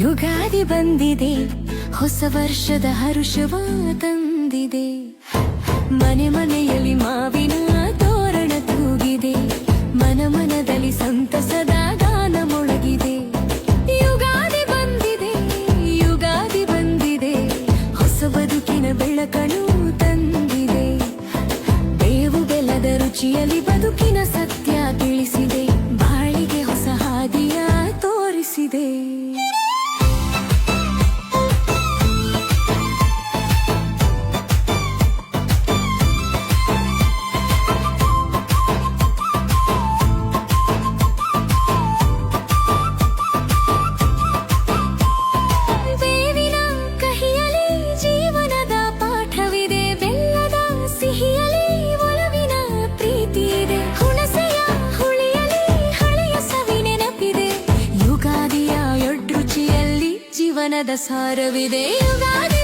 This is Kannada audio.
ಯುಗಾದಿ ಬಂದಿದೆ, ಹೊಸ ವರ್ಷದ ಹರುಷವ ತಂದಿದೆ. ಮನೆ ಮನೆಯಲ್ಲಿ ಮಾವಿನ ತೋರಣ ತೂಗಿದೆ, ಮನ ಮನದಲ್ಲಿ ಸಂತಸದ ಗಾನ ಮೊಳಗಿದೆ. ಯುಗಾದಿ ಬಂದಿದೆ, ಯುಗಾದಿ ಬಂದಿದೆ, ಹೊಸ ಬದುಕಿನ ಬೆಳಕನ್ನು ತಂದಿದೆ. ಬೇವು ಬೆಲ್ಲದ ರುಚಿಯಲ್ಲಿ ಬದುಕಿನ ಸತ್ಯ ತಿಳಿಸಿದೆ, ಬಾಳಿಗೆ ಹೊಸ ಹಾದಿಯ ತೋರಿಸಿದೆ. ಜೀವನದ ಸಾರವಿದೆ ಯುಗಾದಿ.